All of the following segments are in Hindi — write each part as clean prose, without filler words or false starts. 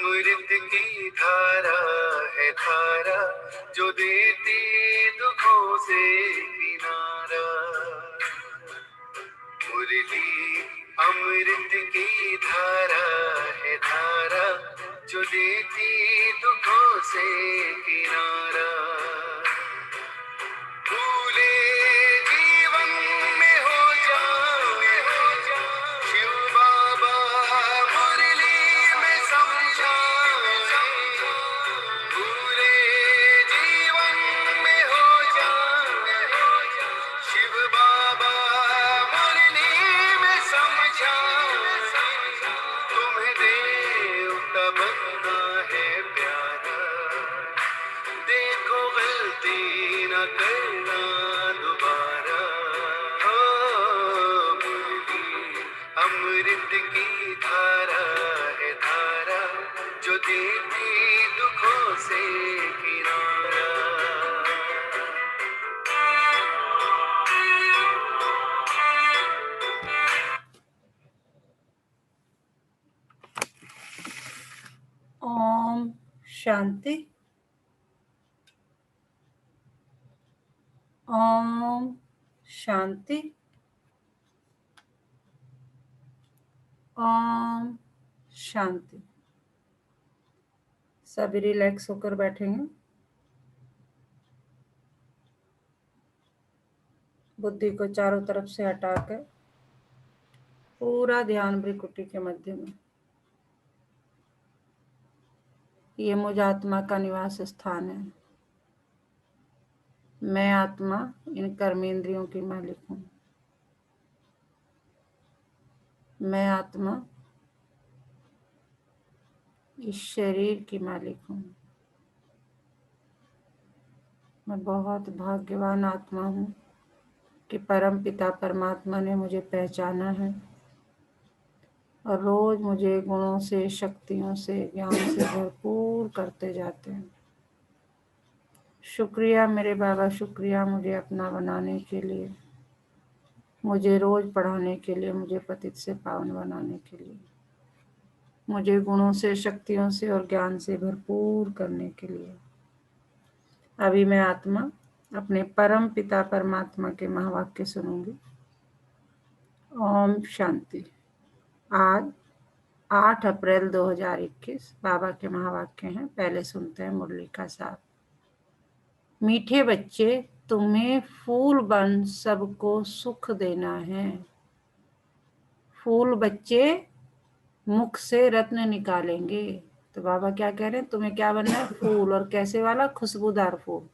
अमृत की धारा है धारा जो देती दुखों से किनारा। मुरली अमृत की धारा है धारा जो देती दुखों से किनारा। भूले जीवन में हो जाए शिव बाबा मुरली में समझाए। भूले जीवन में हो जाए शिव बाबा मुरली में समझाए। तुम्हें देवता बनना है प्यारा, देखो गलती न करना दोबारा। मुरली अमृत की धारा है धारा जो देती दुखों से किनारा। ओम शांति। ओम शांति। ओम शांति। सभी रिलैक्स होकर बैठेंगे। बुद्धि को चारों तरफ से हटाकर पूरा ध्यान भ्रिकुटी के मध्य में। ये मुझ आत्मा का निवास स्थान है। मैं आत्मा इन कर्मेंद्रियों की मालिक हूँ। मैं आत्मा इस शरीर की मालिक हूँ। मैं बहुत भाग्यवान आत्मा हूँ कि परम पिता परमात्मा ने मुझे पहचाना है और रोज मुझे गुणों से, शक्तियों से, ज्ञान से भरपूर करते जाते हैं। शुक्रिया मेरे बाबा, शुक्रिया मुझे अपना बनाने के लिए, मुझे रोज पढ़ाने के लिए, मुझे पतित से पावन बनाने के लिए, मुझे गुणों से, शक्तियों से और ज्ञान से भरपूर करने के लिए। अभी मैं आत्मा अपने परम पिता परमात्मा के महावाक्य सुनूंगी। ओम शांति। आज 8 अप्रैल 2021 बाबा के महावाक्य हैं। पहले सुनते हैं मुरली का सार। मीठे बच्चे, तुम्हें फूल बन सबको सुख देना है। फूल बच्चे मुख से रत्न निकालेंगे। तो बाबा क्या कह रहे हैं? तुम्हें क्या बनना है? फूल। और कैसे वाला? खुशबूदार फूल।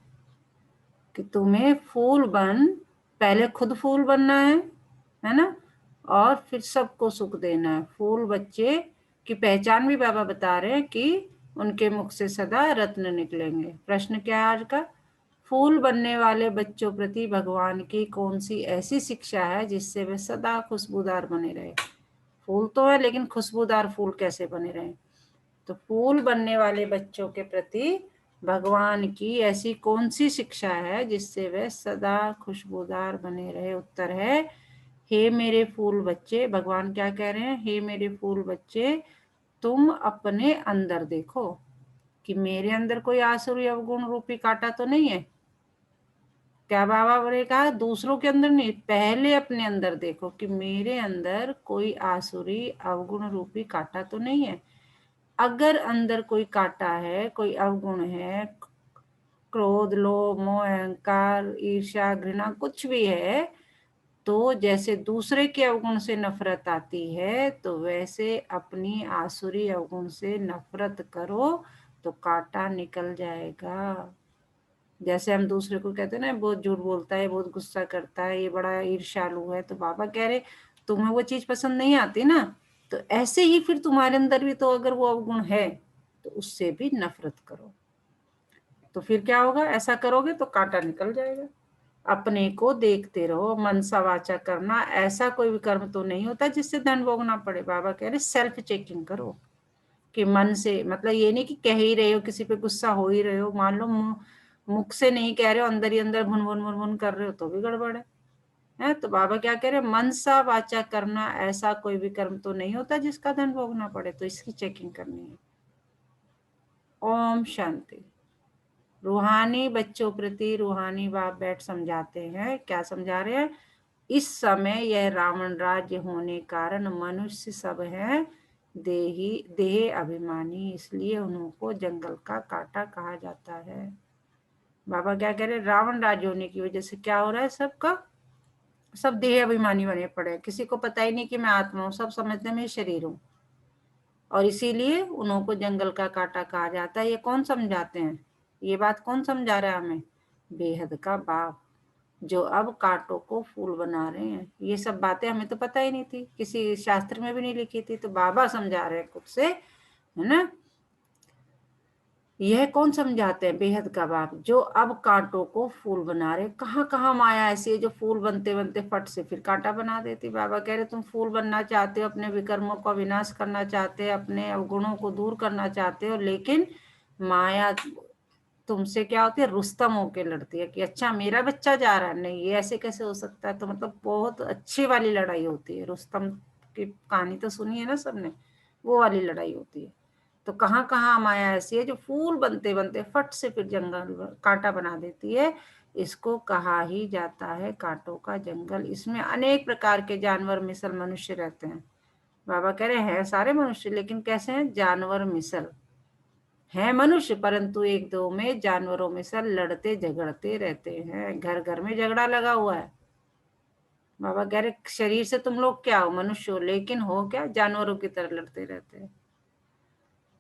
कि तुम्हें फूल बन, पहले खुद फूल बनना है ना, और फिर सबको सुख देना है। फूल बच्चे की पहचान भी बाबा बता रहे हैं कि उनके मुख से सदा रत्न निकलेंगे। प्रश्न क्या है आज का? फूल बनने वाले बच्चों प्रति भगवान की कौन सी ऐसी शिक्षा है जिससे वे सदा खुशबूदार बने रहे? फूल तो है, लेकिन खुशबूदार फूल कैसे बने रहे? तो फूल बनने वाले बच्चों के प्रति भगवान की ऐसी कौन सी शिक्षा है जिससे वे सदा खुशबूदार बने रहे? उत्तर है, हे मेरे फूल बच्चे। भगवान क्या कह रहे हैं? हे मेरे फूल बच्चे, तुम अपने अंदर देखो कि मेरे अंदर कोई आसुरी अवगुण रूपी कांटा तो नहीं है। क्या बाबा ने कहा? दूसरों के अंदर नहीं, पहले अपने अंदर देखो कि मेरे अंदर कोई आसुरी अवगुण रूपी कांटा तो नहीं है। अगर अंदर कोई कांटा है, कोई अवगुण है, क्रोध, लोभ, मोह, अहंकार, ईर्ष्या, घृणा कुछ भी है, तो जैसे दूसरे के अवगुण से नफरत आती है, तो वैसे अपनी आसुरी अवगुण से नफरत करो तो कांटा निकल जाएगा। जैसे हम दूसरे को कहते हैं ना, बहुत झूठ बोलता है, बहुत गुस्सा करता है, ये बड़ा ईर्ष्यालु है, तो बाबा कह रहे तुम्हें वो चीज पसंद नहीं आती ना, तो ऐसे ही फिर तुम्हारे अंदर भी तो अगर वो अवगुण है तो उससे भी नफरत करो। तो फिर क्या होगा? ऐसा करोगे तो कांटा निकल जाएगा। अपने को देखते रहो। मनसा वाचा करना, ऐसा कोई भी कर्म तो नहीं होता जिससे धन भोगना पड़े। बाबा कह रहे सेल्फ चेकिंग करो कि मन से, मतलब ये नहीं कि कह ही रहे हो, किसी पे गुस्सा हो ही रहे हो, मान लो मुख से नहीं कह रहे हो, अंदर ही अंदर भुन भुन भुन भुन कर रहे हो, तो भी गड़बड़ है। तो बाबा क्या कह रहे हैं? मनसा वाचा करना, ऐसा कोई भी कर्म तो नहीं होता जिसका धन भोगना पड़े। तो इसकी चेकिंग करनी है। ओम शांति। रूहानी बच्चों प्रति रूहानी बाप बैठ समझाते हैं। क्या समझा रहे हैं? इस समय यह रावण राज्य होने कारण मनुष्य सब है देह अभिमानी, इसलिए उनको जंगल का कांटा कहा जाता है। बाबा क्या कह रहे हैं? रावण राज्य होने की वजह से क्या हो रहा है? सबका सब देह अभिमानी बने पड़े हैं। किसी को पता ही नहीं कि मैं आत्मा हूँ, सब समझते हैं मैं शरीर हूँ, और इसीलिए उनको जंगल का कांटा कहा जाता है। ये कौन समझाते हैं? ये बात कौन समझा रहा है हमें? बेहद का बाप, जो अब कांटों को फूल बना रहे हैं। ये सब बातें हमें तो पता ही नहीं थी, किसी शास्त्र में भी नहीं लिखी थी, तो बाबा समझा रहे हैं खुद से, है ना। यह कौन समझाते हैं? बेहद का बाप, जो अब कांटों को फूल बना रहे। कहाँ कहाँ माया ऐसी है जो फूल बनते बनते फट से फिर कांटा बना देती। बाबा कह रहे तुम फूल बनना चाहते हो, अपने विकर्मों का विनाश करना चाहते हो, अपने अवगुणों को दूर करना चाहते हो, लेकिन माया तुमसे क्या होती है? रुस्तम होके लड़ती है कि अच्छा मेरा बच्चा जा रहा है, नहीं ये ऐसे कैसे हो सकता है। तो मतलब बहुत अच्छी वाली लड़ाई होती है। रुस्तम की कहानी तो सुनी है ना सबने, वो वाली लड़ाई होती है। तो कहाँ कहाँ माया ऐसी है जो फूल बनते बनते फट से फिर जंगल कांटा बना देती है। इसको कहा ही जाता है कांटों का जंगल। इसमें अनेक प्रकार के जानवर मिसल मनुष्य रहते हैं। बाबा कह रहे हैं सारे मनुष्य, लेकिन कैसे हैं? जानवर मिसल है मनुष्य, परंतु एक दो में जानवरों में सब लड़ते झगड़ते रहते हैं। घर घर में झगड़ा लगा हुआ है। बाबा कह रहे शरीर से तुम लोग क्या हो? मनुष्य हो, लेकिन हो क्या? जानवरों की तरह लड़ते रहते हैं।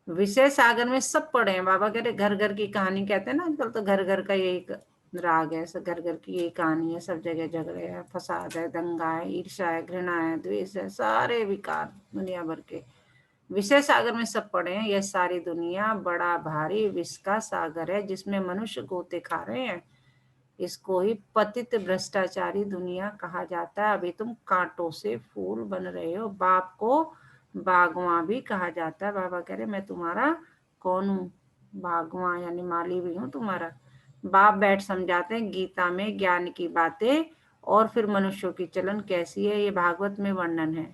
विषय सागर में सब पड़े हैं। बाबा कह रहे घर घर की कहानी कहते हैं ना आजकल, तो घर घर का यही राग है, सब घर घर की यही कहानी है। सब जगह झगड़े है, फसाद है, दंगा है, ईर्ष्या है, घृणा है, द्वेष है, सारे विकार दुनिया भर के विषय सागर में सब पड़े हैं। यह सारी दुनिया बड़ा भारी विष का सागर है, जिसमें मनुष्य गोते खा रहे हैं। इसको ही पतित भ्रष्टाचारी दुनिया कहा जाता है। अभी तुम कांटों से फूल बन रहे हो। बाप को बागवां भी कहा जाता है। बाबा कह रहे मैं तुम्हारा कौन हूँ? बागवां यानी माली भी हूँ तुम्हारा। बाप बैठ समझाते हैं गीता में ज्ञान की बातें, और फिर मनुष्यों की चलन कैसी है ये भागवत में वर्णन है।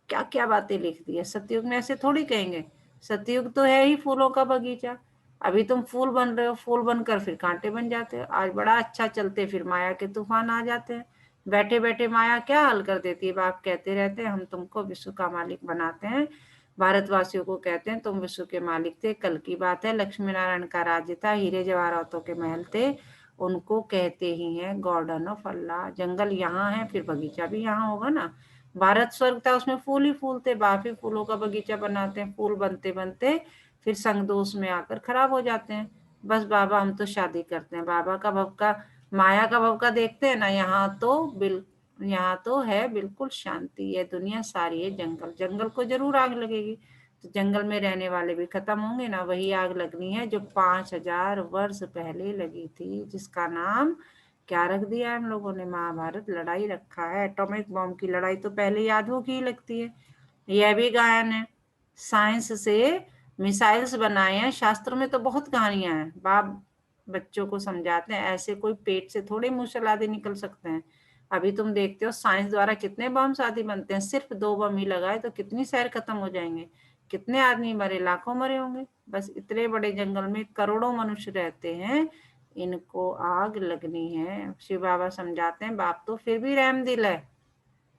क्या क्या बातें लिख दी है। सतयुग में ऐसे थोड़ी कहेंगे। सतयुग तो है ही फूलों का बगीचा। अभी तुम फूल बन रहे हो, फूल बनकर फिर कांटे बन जाते हो। आज बड़ा अच्छा चलते फिर माया के तूफान आ जाते हैं। बैठे बैठे माया क्या हाल कर देती है। बाप कहते रहते हैं हम तुमको विश्व का मालिक बनाते हैं। भारतवासियों को कहते हैं तुम विश्व के मालिक थे। कल की बात है, लक्ष्मी नारायण का राज्य था, हीरे जवाहरातों के महल थे। उनको कहते ही हैं गार्डन ऑफ अल्लाह। जंगल यहाँ है, फिर बगीचा भी यहाँ होगा ना। भारत स्वर्ग था, उसमें फूल ही फूल थे। बाप ही फूलों का बगीचा बनाते हैं। फूल बनते बनते फिर संग दोष में आकर खराब हो जाते हैं। बस बाबा हम तो शादी करते हैं। बाबा का भवका, माया का भवका देखते हैं ना। यहाँ तो है बिल्कुल शांति। ये दुनिया सारी है जंगल। जंगल को जरूर आग लगेगी, तो जंगल में रहने वाले भी खत्म होंगे ना। वही आग लगनी है जो 5,000 वर्ष पहले लगी थी, जिसका नाम क्या रख दिया है हम लोगों ने? महाभारत लड़ाई रखा है। एटॉमिक बॉम्ब की लड़ाई तो पहले यादवों की ही लगती है। यह भी गायन है। साइंस से मिसाइल्स बनाए हैं। शास्त्रों में तो बहुत कहानियां हैं। बाप बच्चों को समझाते हैं ऐसे कोई पेट से थोड़े मूसल आदि निकल सकते हैं। अभी तुम देखते हो साइंस द्वारा कितने बम आदि बनते हैं। सिर्फ 2 बम ही लगाए तो कितनी शहर खत्म हो जाएंगे, कितने आदमी मरे, लाखों मरे होंगे। बस इतने बड़े जंगल में करोड़ों मनुष्य रहते हैं, इनको आग लगनी है। शिव बाबा समझाते हैं बाप तो फिर भी रहम दिल है।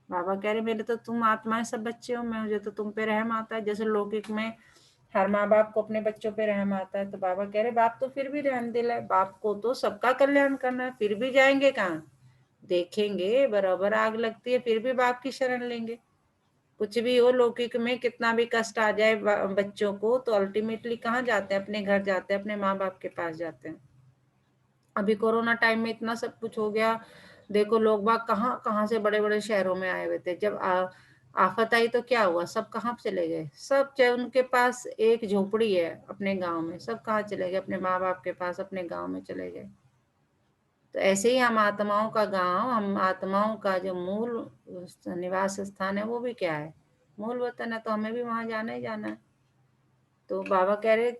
बाबा कह रहे मेरे तो तुम आत्माएं सब बच्चे हो, मैं मुझे तो तुम पे रहम आता है। जैसे लौकिक में हर माँ बाप को अपने बच्चों पे रहम आता है, तो बाबा कह रहे बाप तो फिर भी रहम दिल है। बाप को तो सबका कल्याण करना है, फिर भी जाएंगे कहाँ? देखेंगे बराबर आग लगती है, फिर भी बाप की शरण लेंगे। कुछ भी हो, लौकिक में कितना भी कष्ट आ जाए बच्चों को, तो अल्टीमेटली कहाँ जाते हैं? अपने घर जाते हैं, अपने माँ बाप के पास जाते हैं। अभी कोरोना टाइम में इतना सब कुछ हो गया। देखो लोग बाग कहाँ कहाँ से बड़े बड़े शहरों में आए हुए थे। जब आफत आई तो क्या हुआ? सब कहाँ चले गए? सब चाहे उनके पास एक झोपड़ी है अपने गांव में, सब कहाँ चले गए? अपने माँ बाप के पास, अपने गांव में चले गए। तो ऐसे ही हम आत्माओं का गांव, हम आत्माओं का जो मूल निवास स्थान है वो भी क्या है? मूल वतन है। तो हमें भी वहां जाना ही जाना है। तो बाबा कह रहे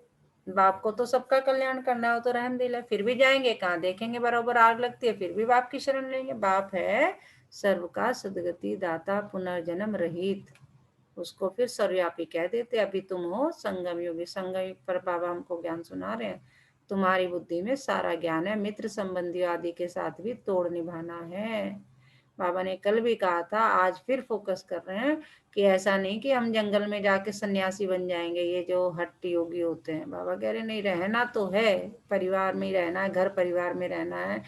बाप को तो सबका कल्याण करना है, वो तो रहम दिल है। फिर भी जाएंगे कहाँ? देखेंगे बराबर आग लगती है, फिर भी बाप की शरण लेंगे। बाप है सर्व का सदगति दाता, पुनर्जन्म रहित। उसको फिर सर्वव्यापी कह देते। अभी तुम हो संगम योगी। संगम युग पर बाबा हमको ज्ञान सुना रहे हैं। तुम्हारी बुद्धि में सारा ज्ञान है, मित्र संबंधियों आदि के साथ भी तोड़ निभाना है। बाबा ने कल भी कहा था, आज फिर फोकस कर रहे हैं कि ऐसा नहीं कि हम जंगल में जाके सन्यासी बन जाएंगे, ये जो हट्टी योगी होते हैं। बाबा कह रहे नहीं, रहना तो है, परिवार में ही रहना है, घर परिवार में रहना है,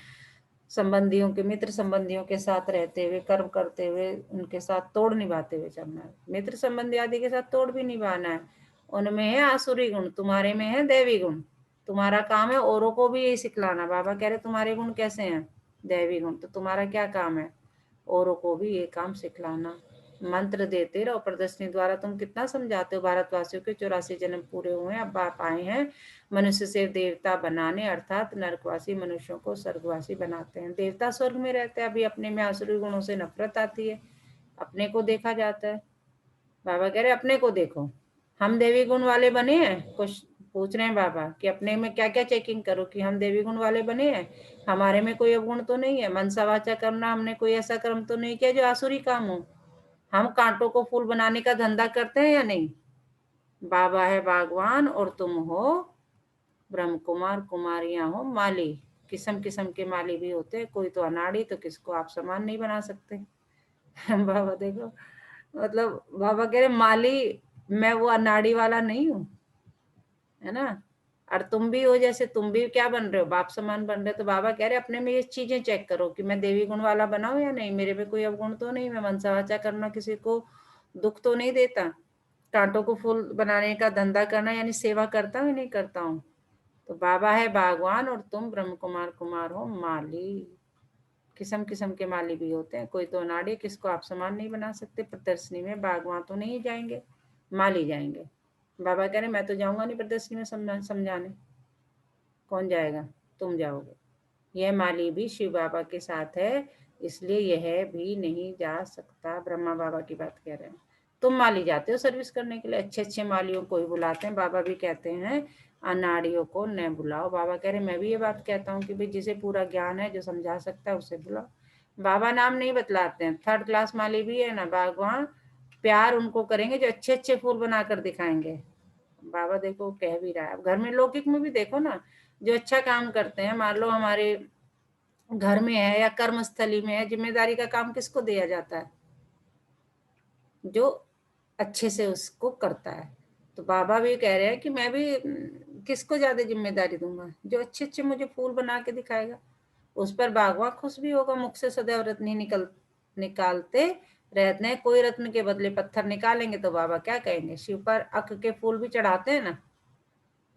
संबंधियों के, मित्र संबंधियों के साथ रहते हुए, कर्म करते हुए, उनके साथ तोड़ निभाते हुए चलना है। मित्र संबंधी आदि के साथ तोड़ भी निभाना है। उनमें है आसुरी गुण, तुम्हारे में है दैवी गुण। तुम्हारा काम है औरों को भी यही सिखलाना। बाबा कह रहे तुम्हारे गुण कैसे हैं, दैवी गुण, तो तुम्हारा क्या काम है, औरों को भी ये काम सिखलाना। मंत्र देते रहो, प्रदर्शनी द्वारा तुम कितना समझाते हो। भारतवासियों के 84 जन्म पूरे हुए हैं, अब आप आए हैं मनुष्य से देवता बनाने, अर्थात नरकवासी मनुष्यों को स्वर्गवासी बनाते हैं। देवता स्वर्ग में रहते हैं, अभी अपने में आसुरी गुणों से नफरत आती है, अपने को देखा जाता है। बाबा कह रहे अपने को देखो, हम देवी गुण वाले बने हैं। कुछ पूछ रहे हैं बाबा कि अपने में क्या क्या चेकिंग करो कि हम देवी गुण वाले बने हैं, हमारे में कोई अवगुण तो नहीं है। मनसा वाचा करना, हमने कोई ऐसा कर्म तो नहीं किया जो आसुरी काम हो। हम कांटों को फूल बनाने का धंधा करते हैं या नहीं। बाबा है बागवान और तुम हो ब्रह्म कुमार, कुमारियां हो माली। किस्म किस्म के माली भी होते हैं, कोई तो अनाड़ी, तो किसको आप समान नहीं बना सकते। बाबा देखो, मतलब बाबा कह रहे माली, मैं वो अनाड़ी वाला नहीं हूँ, है ना। और तुम भी हो, जैसे तुम भी क्या बन रहे हो, बाप समान बन रहे हो। तो बाबा कह रहे अपने में ये चीजें चेक करो कि मैं देवी गुण वाला बनाऊं या नहीं, मेरे में कोई अवगुण तो नहीं, मैं मनसा वाचा करना किसी को दुख तो नहीं देता, कांटों को फूल बनाने का धंधा करना यानी सेवा करता हूँ नहीं करता हूँ। तो बाबा है बागवान और तुम ब्रह्म कुमार, कुमार हो माली। किस्म किस्म के माली भी होते हैं, कोई तो अनाड़ी, किसको आप समान नहीं बना सकते। प्रदर्शनी में बागवान तो नहीं जाएंगे, माली जाएंगे। बाबा कह रहे मैं तो जाऊंगा नहीं प्रदर्शनी में समझाने। कौन जाएगा, तुम जाओगे। यह माली भी शिव बाबा के साथ है, इसलिए यह भी नहीं जा सकता। ब्रह्मा बाबा की बात कह रहे हैं। तुम माली जाते हो सर्विस करने के लिए, अच्छे अच्छे मालियों को ही बुलाते हैं। बाबा भी कहते हैं अनाड़ियों को न बुलाओ। बाबा कह रहे मैं भी ये बात कहता हूँ कि भाई जिसे पूरा ज्ञान है, जो समझा सकता है, उसे बुलाओ। बाबा नाम नहीं बतलाते हैं। थर्ड क्लास माली भी है ना बागवान, प्यार उनको करेंगे जो अच्छे अच्छे फूल बनाकर दिखाएंगे। बाबा देखो कह भी रहा है। घर में लौकिक में भी देखो ना, जो अच्छा काम करते हैं, मान लो हमारे घर में है या कर्मस्थली में है, जिम्मेदारी का काम किसको दिया जाता है, जो अच्छे से उसको करता है। तो बाबा भी कह रहे हैं कि मैं भी किसको ज्यादा जिम्मेदारी दूंगा, जो अच्छे अच्छे मुझे फूल बना के दिखाएगा, उस पर बागवा खुश भी होगा। मुख से सदैव रत्न ही निकालते रहते हैं, कोई रत्न के बदले पत्थर निकालेंगे तो बाबा क्या कहेंगे। शिव पर अख के फूल भी चढ़ाते हैं ना,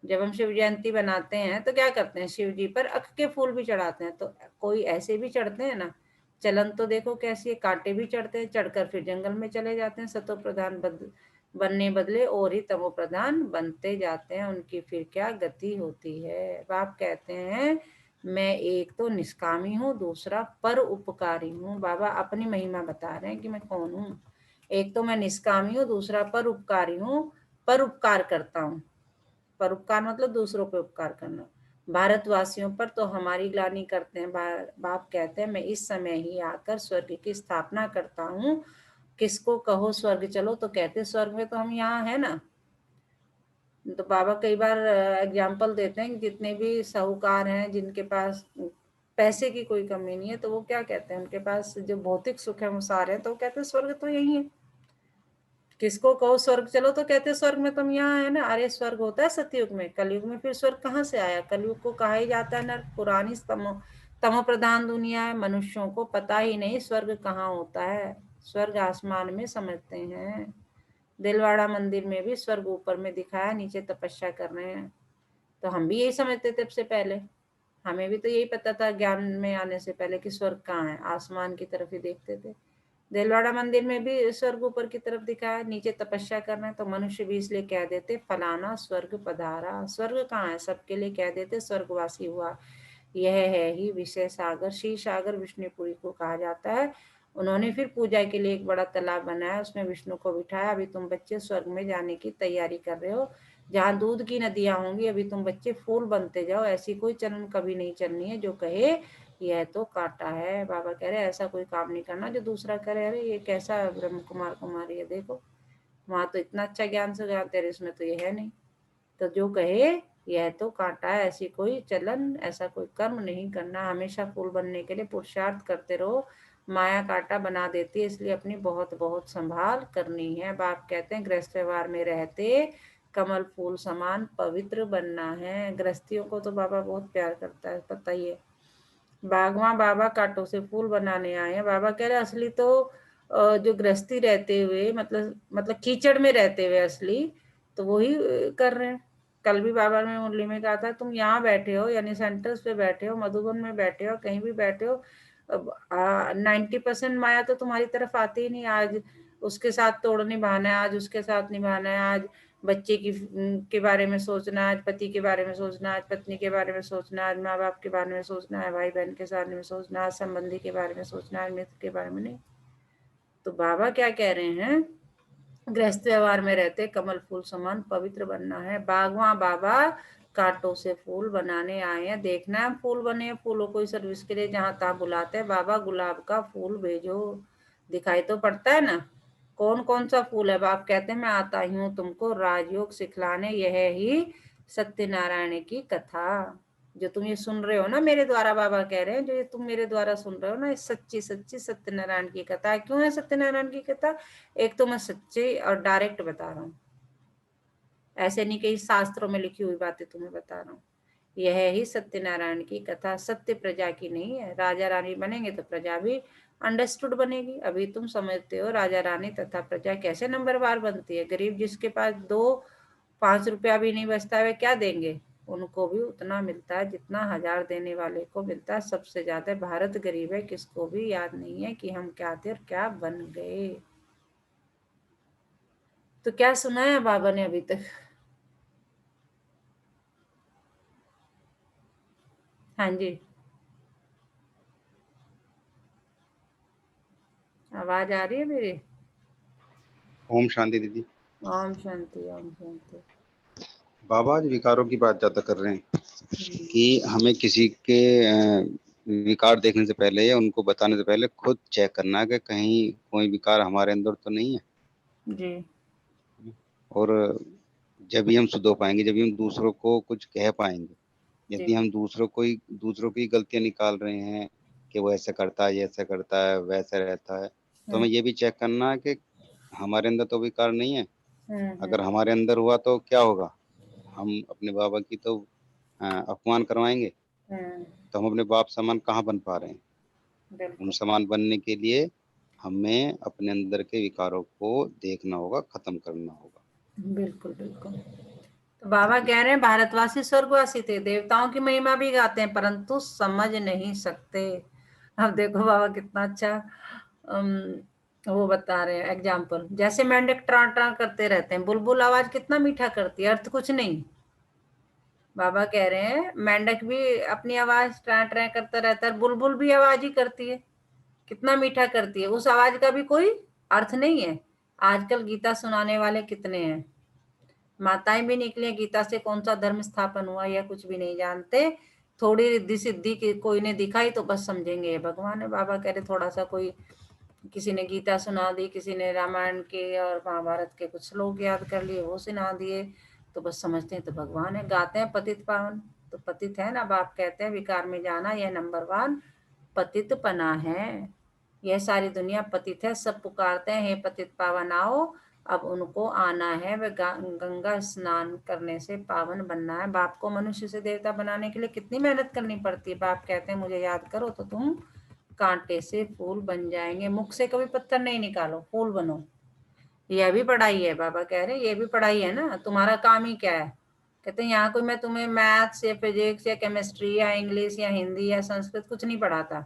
जब हम शिव जयंती बनाते हैं तो क्या करते हैं, शिव जी पर अख के फूल भी चढ़ाते हैं। तो कोई ऐसे भी चढ़ते हैं ना, चलन तो देखो कैसी है, कांटे भी चढ़ते हैं, चढ़कर फिर जंगल में चले जाते हैं। सतो प्रधान बनने बदले और ही तमो प्रधान बनते जाते हैं, उनकी फिर क्या गति होती है। बाप कहते हैं मैं एक तो निष्कामी हूँ, दूसरा पर उपकारी हूँ। बाबा अपनी महिमा बता रहे हैं कि मैं कौन हूँ। एक तो मैं निष्कामी हूँ, दूसरा पर उपकारी हूँ, पर उपकार करता हूँ। परोपकार मतलब दूसरों पे उपकार करना। भारतवासियों पर तो हमारी ग्लानि करते हैं। बाप कहते हैं मैं इस समय ही आकर स्वर्ग की स्थापना करता हूँ। किसको कहो स्वर्ग चलो तो कहते स्वर्ग में तो हम यहाँ है ना। तो बाबा कई बार एग्जाम्पल देते हैं कि जितने भी साहूकार हैं, जिनके पास पैसे की कोई कमी नहीं है, तो वो क्या कहते हैं, उनके पास जो भौतिक सुख है वो सारे हैं, तो वो कहते हैं स्वर्ग तो यही है। किसको कहो स्वर्ग चलो तो कहते स्वर्ग में तुम यहाँ है ना। अरे स्वर्ग होता है सतयुग में, कलयुग में फिर स्वर्ग कहाँ से आया। कलयुग को कहा ही जाता है नर्क, पुरानी तमो प्रधान दुनिया है। मनुष्यों को पता ही नहीं स्वर्ग कहाँ होता है, स्वर्ग आसमान में समझते हैं। दिलवाड़ा मंदिर में भी स्वर्ग ऊपर में दिखाया, नीचे तपस्या कर रहे हैं। तो हम भी यही समझते थे सबसे पहले, हमें भी तो यही पता था ज्ञान में आने से पहले कि स्वर्ग कहाँ है, आसमान की तरफ ही देखते थे। दिलवाड़ा मंदिर में भी स्वर्ग ऊपर की तरफ दिखा है, नीचे तपस्या करना है। तो मनुष्य भी इसलिए कह देते फलाना स्वर्ग पधारा। स्वर्ग कहाँ है, सबके लिए कह देते स्वर्गवासी हुआ। यह है ही विषय सागर, क्षीर सागर विष्णुपुरी को कहा जाता है। उन्होंने फिर पूजा के लिए एक बड़ा तालाब बनाया, उसमें विष्णु को बिठाया। अभी तुम बच्चे स्वर्ग में जाने की तैयारी कर रहे हो, जहाँ दूध की नदियां होंगी, अभी तुम बच्चे फूल बनते जाओ। ऐसी कोई चलन कभी नहीं चलनी है जो कहे यह तो कांटा है। बाबा कह रहे ऐसा कोई काम नहीं करना जो दूसरा करे। अरे ये कैसा ब्रह्म कुमार कुमारी है देखो, वहां तो इतना अच्छा ज्ञान सुझाते रहे, इसमें तो ये है नहीं। तो जो कहे यह तो कांटा है, ऐसी कोई चलन, ऐसा कोई कर्म नहीं करना। हमेशा फूल बनने के लिए पुरुषार्थ करते रहो। माया कांटा बना देती है, इसलिए अपनी बहुत बहुत संभाल करनी है। बाप कहते हैं गृहस्थ व्यवहार में रहते कमल फूल समान पवित्र बनना है। गृहस्थियों को तो बाबा बहुत प्यार करता है, पता ही है। बागवां बाबा कांटों से फूल बनाने आए हैं। बाबा कह रहे असली तो जो गृहस्थी रहते हुए मतलब कीचड़ में रहते हुए असली तो वही कर रहे हैं। कल भी बाबा ने मुरली में कहा था तुम यहाँ बैठे हो, यानी सेंटर्स पे बैठे हो, मधुबन में बैठे हो, कहीं भी बैठे हो, 90% माया तो तुम्हारी तरफ आती ही नहीं। आज उसके साथ तोड़ निभाना है, आज उसके साथ निभाना है, आज बच्चे के बारे में सोचना, आज पति के बारे में सोचना, आज पत्नी के बारे में सोचना, आज माँ बाप के बारे में सोचना है, भाई बहन के बारे में सोचना, आज संबंधी के बारे में सोचना, आज मित्र के बारे में नहीं। तो बाबा क्या कह रहे हैं, गृहस्थ व्यवहार में रहते कमल फूल समान पवित्र बनना है। बागवां बाबा कांटों से फूल बनाने आए हैं। देखना है फूल बने, फूलों को सर्विस के लिए जहां तहां बुलाते हैं। बाबा गुलाब का फूल भेजो। दिखाई तो पड़ता है ना कौन कौन सा फूल है। बाप कहते हैं मैं आता ही हूँ तुमको राजयोग सिखलाने, यह ही सत्यनारायण की कथा। जो तुम ये सुन रहे हो ना मेरे द्वारा, बाबा कह रहे हैं जो ये तुम मेरे द्वारा सुन रहे हो ना, सच्ची सच्ची सत्यनारायण की कथा है। क्यों है सत्यनारायण की कथा? एक तो मैं सच्चे और डायरेक्ट बता रहा हूँ, ऐसे नहीं कहीं शास्त्रों में लिखी हुई बातें तुम्हें बता रहा हूँ। यह ही सत्यनारायण की कथा। सत्य प्रजा की नहीं है। राजा रानी बनेंगे तो प्रजा भी अंडरस्टूड बनेगी। अभी तुम समझते हो राजा रानी तथा प्रजा कैसे नंबरवार बनती है। गरीब जिसके पास 2-5 रुपया भी नहीं बचता है क्या देंगे, उनको भी उतना मिलता है जितना 1000 देने वाले को मिलता है। सबसे ज्यादा भारत गरीब है, किसको भी याद नहीं है कि हम क्या थे और क्या बन गए। तो क्या सुना है बाबा ने अभी तक? हाँ जी, आवाज आ रही है मेरी? ओम शांति दीदी। ओम शांति, ओम शांति। बाबा आज विकारों की बात ज्यादा कर रहे हैं हम्म, कि हमें किसी के विकार देखने से पहले या उनको बताने से पहले खुद चेक करना है कि कहीं कोई विकार हमारे अंदर तो नहीं है। जी और जब ही हम शुद्ध हो पाएंगे, जब ही हम दूसरों को कुछ कह पाएंगे। जी। यदि हम दूसरों की गलतियां निकाल रहे हैं कि वो ऐसा करता है, ये ऐसा करता है, वैसा रहता है, तो हम्म हमें ये भी चेक करना है कि हमारे अंदर तो विकार नहीं है। हम्म अगर हम्म हमारे अंदर हुआ तो क्या होगा, हम अपने बाबा की तो अपमान करवाएंगे। हम्म, तो हम अपने बाप समान कहाँ बन पा रहे हैं। उन बिल्कुल समान बनने के लिए हमें अपने अंदर के विकारों को देखना होगा, खत्म करना होगा। बिल्कुल बिल्कुल। तो बाबा कह रहे हैं भारतवासी स्वर्गवासी थे, देवताओं की महिमा भी गाते हैं परंतु समझ नहीं सकते। अब देखो बाबा कितना अच्छा अम, वो बता रहे हैं एग्जाम्पल। जैसे मेंढक ट्रा ट्रा करते रहते हैं, बुलबुल आवाज कितना मीठा करती है, अर्थ कुछ नहीं। बाबा कह रहे हैं मेंढक भी अपनी आवाज ट्रा ट्रा करता रहता है, बुलबुल भी आवाज ही करती है, कितना मीठा करती है, उस आवाज का भी कोई अर्थ नहीं है। आजकल गीता सुनाने वाले कितने हैं, माताएं भी निकली गीता से कौन सा धर्म स्थापन हुआ या कुछ भी नहीं जानते। थोड़ी रिद्धि सिद्धि की कोई ने दिखाई तो बस समझेंगे ये भगवान है। बाबा कह रहे थोड़ा सा कोई किसी ने गीता सुना दी, किसी ने रामायण के और महाभारत के कुछ श्लोक याद कर लिए वो सुना दिए तो बस समझते हैं तो भगवान है। गाते हैं पतित पावन, तो पतित है ना। बाप कहते हैं विकार में जाना यह नंबर 1 पतित पना है। यह सारी दुनिया पतित है, सब पुकारते हैं हे पतित पावन आओ। अब उनको आना है, वे गंगा स्नान करने से पावन बनना है। बाप को मनुष्य से देवता बनाने के लिए कितनी मेहनत करनी पड़ती है। बाप कहते हैं मुझे याद करो तो तुम कांटे से फूल बन जाएंगे। मुख से कभी पत्थर नहीं निकालो, फूल बनो। यह भी पढ़ाई है। बाबा कह रहे हैं ये भी पढ़ाई है ना, तुम्हारा काम ही क्या है। कहते हैं यहाँ कोई मैं तुम्हें मैथ्स या फिजिक्स या केमिस्ट्री या इंग्लिश या हिंदी या संस्कृत कुछ नहीं पढ़ाता।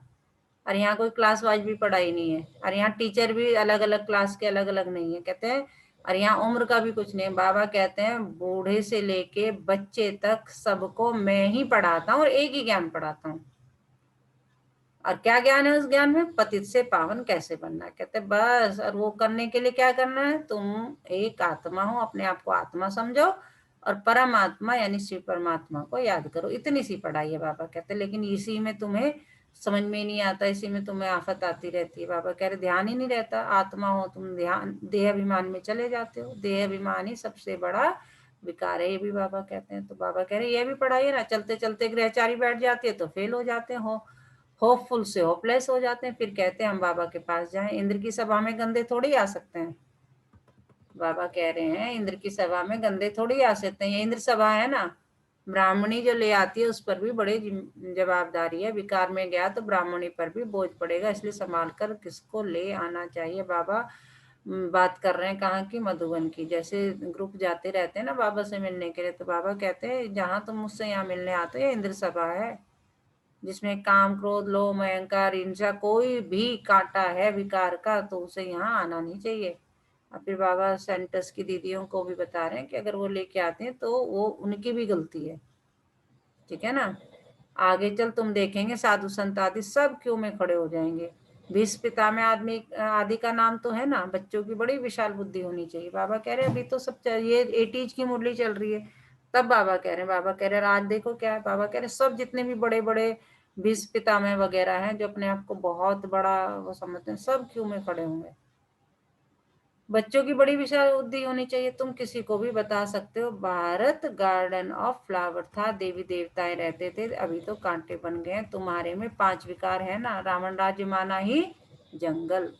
और यहाँ कोई क्लास वाइज भी पढ़ाई नहीं है, और यहाँ टीचर भी अलग अलग क्लास के अलग अलग नहीं है। कहते हैं और यहाँ उम्र का भी कुछ नहीं। बाबा कहते हैं बूढ़े से लेके बच्चे तक सबको मैं ही पढ़ाता हूँ और एक ही ज्ञान पढ़ाता हूँ। और क्या ज्ञान है उस ज्ञान में, पतित से पावन कैसे बनना है। कहते बस, और वो करने के लिए क्या करना है, तुम एक आत्मा हो, अपने आप को आत्मा समझो और परमात्मा यानी शिव परमात्मा को याद करो। इतनी सी पढ़ाई है बाबा कहते। लेकिन इसी में तुम्हें समझ में ही नहीं आता, इसी में तुम्हें आफत आती रहती है। बाबा कह रहे ध्यान ही नहीं रहता, आत्मा हो तुम, ध्यान देह अभिमान में चले जाते हो। देह अभिमान ही सबसे बड़ा विकार है, ये भी बाबा कहते हैं। तो बाबा कह रहे ये भी पढ़ाइए ना। चलते चलते ग्रहचारी बैठ जाती है तो फेल हो जाते हैं, होपफुल से होपलेस हो जाते हैं, फिर कहते हैं हम बाबा के पास जाएं। इंद्र की सभा में गंदे थोड़ी आ सकते हैं। बाबा कह रहे हैं इंद्र की सभा में गंदे थोड़ी आ सकते हैं, ये इंद्र सभा है ना, ब्राह्मणी जो ले आती है उस पर भी बड़ी जवाबदारी है। विकार में गया तो ब्राह्मणी पर भी बोझ पड़ेगा, इसलिए संभाल कर किसको ले आना चाहिए। बाबा बात कर रहे हैं कहाँ की, मधुबन की। जैसे ग्रुप जाते रहते हैं ना बाबा से मिलने के लिए, तो बाबा कहते हैं जहाँ तुम मुझसे यहाँ मिलने आते हो ये इंद्र सभा है, जिसमें काम क्रोध लोभ अहंकार हिंसा कोई भी कांटा है विकार का, तो उसे यहाँ आना नहीं चाहिए। और फिर बाबा सेंटर्स की दीदियों को भी बता रहे हैं कि अगर वो लेके आते हैं तो वो उनकी भी गलती है, ठीक है ना। आगे चल तुम देखेंगे साधु संत आदि सब क्यों में खड़े हो जाएंगे। भीष्म पिता में आदमी आदि का नाम तो है ना। बच्चों की बड़ी विशाल बुद्धि होनी चाहिए। बाबा कह रहे हैं अभी तो सब ये 80s की मुरली चल रही है, तब बाबा कह रहे हैं, बाबा कह रहे हैं आज देखो क्या है। बाबा कह रहे हैं सब जितने भी बड़े बड़े भीष्म पितामह वगैरह हैं जो अपने आप को बहुत बड़ा वो समझते हैं, सब क्यों में खड़े होंगे। बच्चों की बड़ी विशाल बुद्धि होनी चाहिए। तुम किसी को भी बता सकते हो भारत गार्डन ऑफ फ्लावर था, देवी देवताएं रहते थे, अभी तो कांटे बन गए। तुम्हारे में 5 विकार है ना, रावण राज्य माना ही जंगल,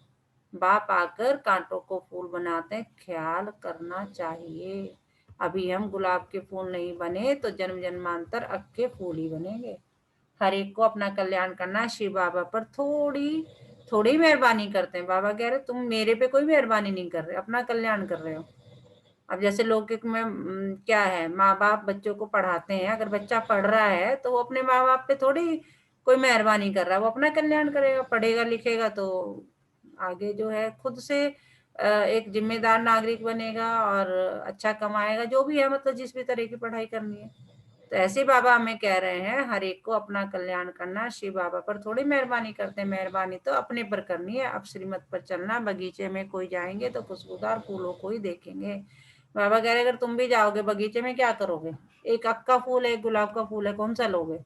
बाप आकर कांटों को फूल बनाते हैं, ख्याल करना चाहिए। अभी हम गुलाब के फूल नहीं बने तो जन्म जन्मांतर अक्के फूल ही बनेंगे। हर एक को अपना कल्याण करना। शिव बाबा पर थोड़ी थोड़ी मेहरबानी करते हैं। बाबा कह रहे तुम मेरे पे कोई मेहरबानी नहीं कर रहे, अपना कल्याण कर रहे हो। अब जैसे लौकिक में क्या है, माँ बाप बच्चों को पढ़ाते हैं, अगर बच्चा पढ़ रहा है तो वो अपने माँ बाप पे थोड़ी कोई मेहरबानी कर रहा है, वो अपना कल्याण करेगा, पढ़ेगा लिखेगा तो आगे जो है खुद से एक जिम्मेदार नागरिक बनेगा और अच्छा कमाएगा, जो भी है, मतलब जिस भी तरह की पढ़ाई करनी है। तो ऐसे बाबा हमें कह रहे हैं हर एक को अपना कल्याण करना। शिव बाबा पर थोड़ी मेहरबानी करते हैं, मेहरबानी तो अपने पर करनी है। अब श्रीमत पर चलना। बगीचे में कोई जाएंगे तो खुशबूदार फूलों को ही देखेंगे। बाबा कह रहे अगर तुम भी जाओगे बगीचे में क्या करोगे, एक अक्का फूल है एक गुलाब का फूल है, कौन सा लोगे।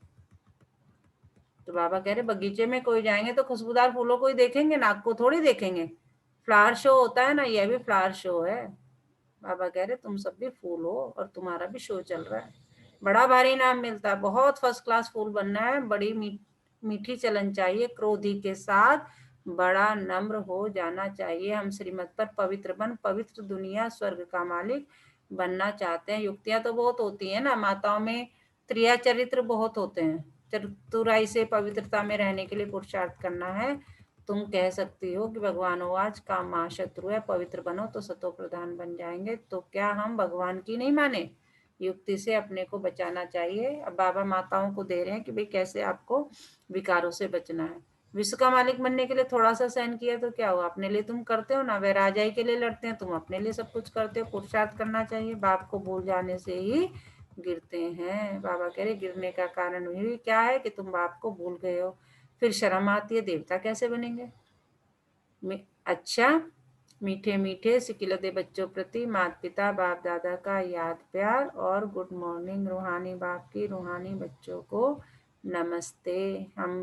तो बाबा कह रहे बगीचे में कोई जाएंगे तो खुशबूदार फूलों को ही देखेंगे, नाक को थोड़ी देखेंगे। फ्लावर शो होता है ना, यह भी फ्लावर शो है। बाबा कह रहे तुम सब भी फूल हो और तुम्हारा भी शो चल रहा है। बड़ा भारी इनाम मिलता है, बहुत फर्स्ट क्लास फूल बनना है, बड़ी मीठी चलन चाहिए, क्रोधी के साथ बड़ा नम्र हो जाना चाहिए। हम श्रीमत पर पवित्र बन पवित्र दुनिया स्वर्ग का मालिक बनना चाहते हैं। युक्तियां तो बहुत होती है ना, माताओं में त्रिया चरित्र बहुत होते हैं। चतुराई से पवित्रता में रहने के लिए पुरुषार्थ करना है। तुम कह सकती हो कि भगवान आज काम महाशत्रु है, पवित्र बनो तो सतो प्रधान बन जाएंगे। तो क्या हम भगवान की नहीं माने, युक्ति से अपने को बचाना चाहिए। अब बाबा माताओं को दे रहे हैं कि भाई कैसे आपको विकारों से बचना है। विश्व का मालिक बनने के लिए थोड़ा सा सहन किया तो क्या हुआ, अपने लिए तुम करते हो ना, वह राजाई के लिए लड़ते हैं, तुम अपने लिए सब कुछ करते हो। पुरुषार्थ करना चाहिए, बाप को भूल जाने से ही गिरते हैं। बाबा कह रहे गिरने का कारण भी क्या है कि तुम बाप को भूल गए हो, फिर शर्म आती है, देवता कैसे बनेंगे। अच्छा, मीठे मीठे सिकिलते बच्चों प्रति माता पिता बाप दादा का याद प्यार और गुड मॉर्निंग। रूहानी बाप की रूहानी बच्चों को नमस्ते। हम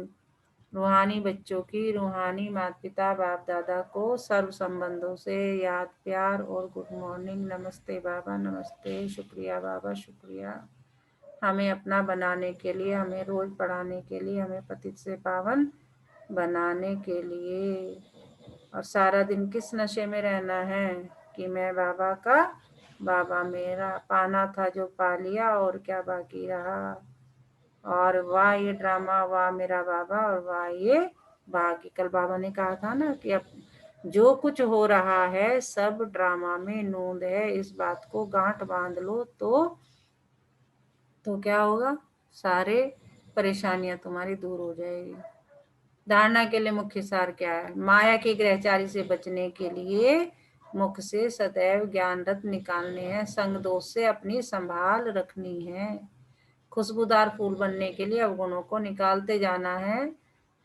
रूहानी बच्चों की रूहानी माता पिता बाप दादा को सर्व संबंधों से याद प्यार और गुड मॉर्निंग। नमस्ते बाबा, नमस्ते, शुक्रिया बाबा, शुक्रिया हमें अपना बनाने के लिए, हमें रोज पढ़ाने के लिए, हमें पतित से पावन बनाने के लिए। और सारा दिन किस नशे में रहना है कि मैं बाबा का, बाबा मेरा, पाना था जो पा लिया और क्या बाकी रहा। और वाह ये ड्रामा, वाह मेरा बाबा, और वाह ये भाग्य। कल बाबा ने कहा था ना कि अब जो कुछ हो रहा है सब ड्रामा में नूंद है, इस बात को गांठ बांध लो तो क्या होगा, सारे परेशानियां तुम्हारी दूर हो जाएगी। धारणा के लिए मुख्य सार क्या है, माया की ग्रहचारी से बचने के लिए मुख से सदैव ज्ञान रत्न निकालने हैं, संग दोष से अपनी संभाल रखनी है, खुशबूदार फूल बनने के लिए अवगुणों को निकालते जाना है,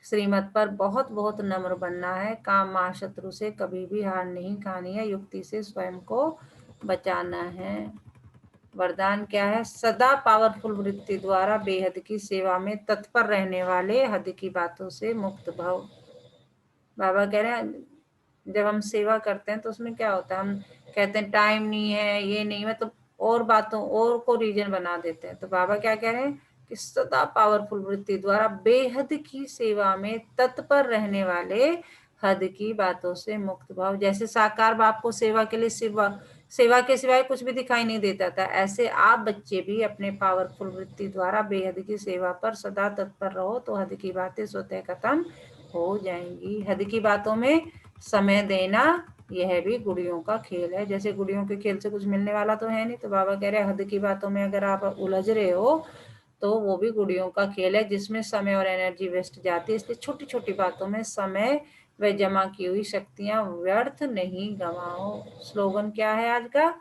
श्रीमत पर बहुत बहुत नम्र बनना है, काम महाशत्रु से कभी भी हार नहीं खानी है, युक्ति से स्वयं को बचाना है। वरदान क्या है? सदा पावरफुल वृत्ति द्वारा बेहद की सेवा में तत्पर रहने वाले, हद की बातों से मुक्त भव। बाबा कह रहे हैं जब हम सेवा करते हैं तो उसमें क्या होता है, हम कहते हैं टाइम नहीं है, ये नहीं, मतलब और बातों और को रीजन बना देते हैं। तो बाबा क्या कह रहे हैं कि सदा पावरफुल वृत्ति द्वारा बेहद की सेवा में तत्पर रहने वाले, हद की बातों से मुक्त भाव। जैसे साकार बाप को सेवा के लिए सेवा के सिवाय कुछ भी दिखाई नहीं देता था, ऐसे आप बच्चे भी अपने पावरफुल वृत्ति द्वारा बेहद की सेवा पर सदा तत्पर रहो तो हद की बातें स्वतः खत्म हो जाएंगी। हद की बातों में समय देना, यह भी गुड़ियों का खेल है। जैसे गुड़ियों के खेल से कुछ मिलने वाला तो है नहीं, तो बाबा कह रहे हैं हद की बातों में अगर आप उलझ रहे हो तो वो भी गुड़ियों का खेल है जिसमें समय और एनर्जी वेस्ट जाती है। इसलिए छोटी छोटी बातों में समय व जमा की हुई शक्तियां व्यर्थ नहीं गंवाओ। स्लोगन क्या है आज का?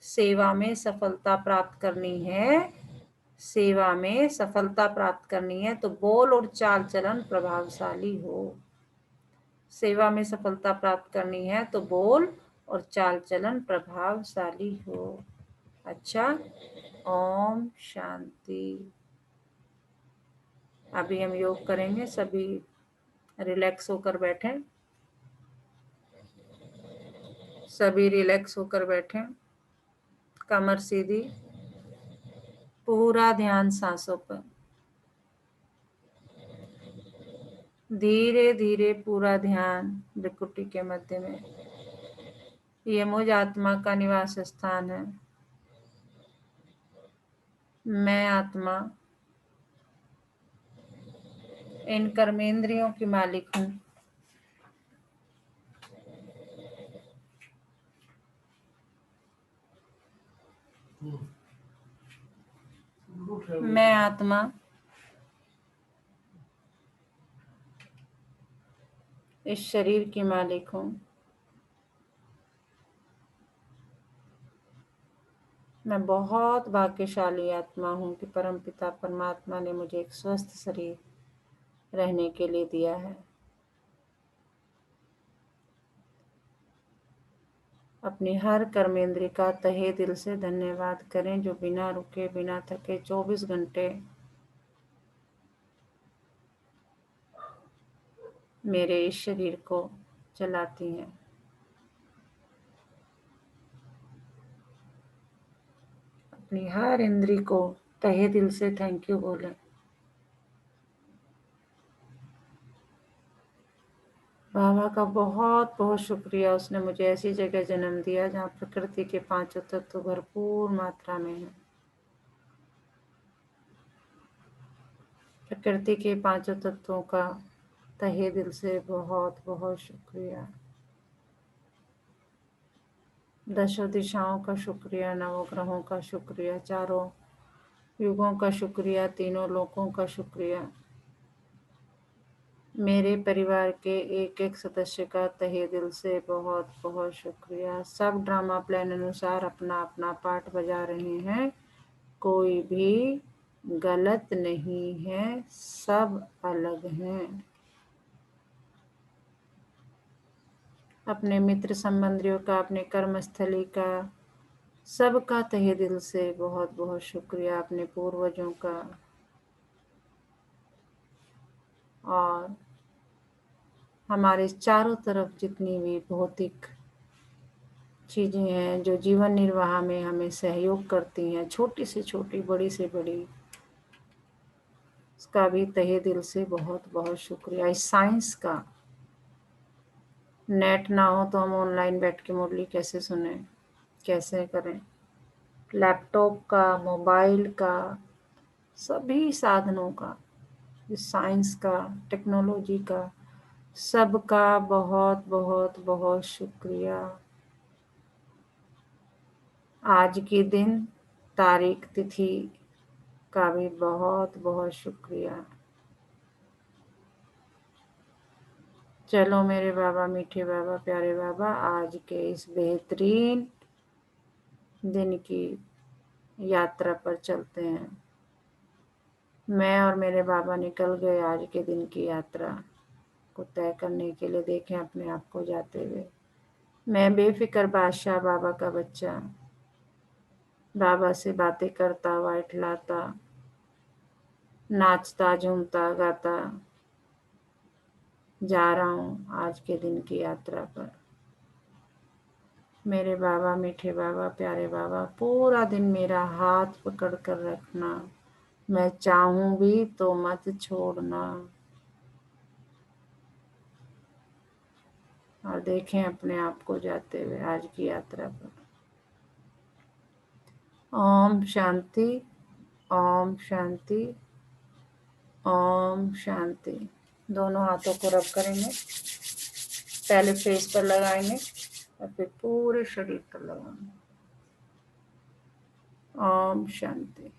सेवा में सफलता प्राप्त करनी है, सेवा में सफलता प्राप्त करनी है तो बोल और चाल चलन प्रभावशाली हो। सेवा में सफलता प्राप्त करनी है तो बोल और चाल चलन प्रभावशाली हो। अच्छा, ओम शांति। अभी हम योग करेंगे, सभी रिलैक्स होकर बैठें, सभी रिलैक्स होकर बैठें, कमर सीधी, पूरा ध्यान सांसों पर। धीरे धीरे पूरा ध्यान भ्रुकुटी के मध्य में। ये मुझ आत्मा का निवास स्थान है। मैं आत्मा इन कर्मेंद्रियों की मालिक हूँ। मैं आत्मा इस शरीर की मालिक हूँ। मैं बहुत भाग्यशाली आत्मा हूँ कि परमपिता परमात्मा ने मुझे एक स्वस्थ शरीर रहने के लिए दिया है। अपनी हर कर्मेंद्रिय का तहे दिल से धन्यवाद करें जो बिना रुके बिना थके 24 घंटे मेरे इस शरीर को चलाती हैं। अपनी हर इंद्री को तहे दिल से थैंक यू बोलें। बाबा का बहुत बहुत शुक्रिया, उसने मुझे ऐसी जगह जन्म दिया जहाँ प्रकृति के पांचों तत्व भरपूर मात्रा में हैं। प्रकृति के पांचों तत्वों का तहे दिल से बहुत बहुत शुक्रिया। दशों दिशाओं का शुक्रिया, नवग्रहों का शुक्रिया, चारों युगों का शुक्रिया, तीनों लोकों का शुक्रिया, मेरे परिवार के एक एक सदस्य का तहे दिल से बहुत बहुत शुक्रिया। सब ड्रामा प्लान अनुसार अपना अपना पार्ट बजा रहे हैं, कोई भी गलत नहीं है, सब अलग हैं। अपने मित्र संबंधियों का, अपने कर्मस्थली का, सबका तहे दिल से बहुत बहुत शुक्रिया। अपने पूर्वजों का और हमारे चारों तरफ जितनी भी भौतिक चीज़ें हैं जो जीवन निर्वाह में हमें सहयोग करती हैं, छोटी से छोटी, बड़ी से बड़ी, उसका भी तहे दिल से बहुत बहुत शुक्रिया। इस साइंस का, नेट ना हो तो हम ऑनलाइन बैठ के मुरली कैसे सुने, कैसे करें, लैपटॉप का, मोबाइल का, सभी साधनों का, इस साइंस का, टेक्नोलॉजी का, सबका बहुत बहुत बहुत शुक्रिया। आज के दिन, तारीख, तिथि का भी बहुत बहुत शुक्रिया। चलो मेरे बाबा, मीठे बाबा, प्यारे बाबा, आज के इस बेहतरीन दिन की यात्रा पर चलते हैं। मैं और मेरे बाबा निकल गए आज के दिन की यात्रा को तय करने के लिए। देखें अपने आप को जाते हुए। मैं बेफिक्र बादशाह बाबा का बच्चा, बाबा से बातें करता हुआ इठलाता, नाचता झूमता गाता जा रहा हूँ आज के दिन की यात्रा पर। मेरे बाबा, मीठे बाबा, प्यारे बाबा, पूरा दिन मेरा हाथ पकड़ कर रखना, मैं चाहूं भी तो मत छोड़ना। और देखें अपने आप को जाते हुए आज की यात्रा पर। ओम शांति, ओम शांति, ओम शांति। दोनों हाथों को रब करेंगे, पहले फेस पर लगाएंगे और फिर पूरे शरीर पर लगाएंगे। ओम शांति।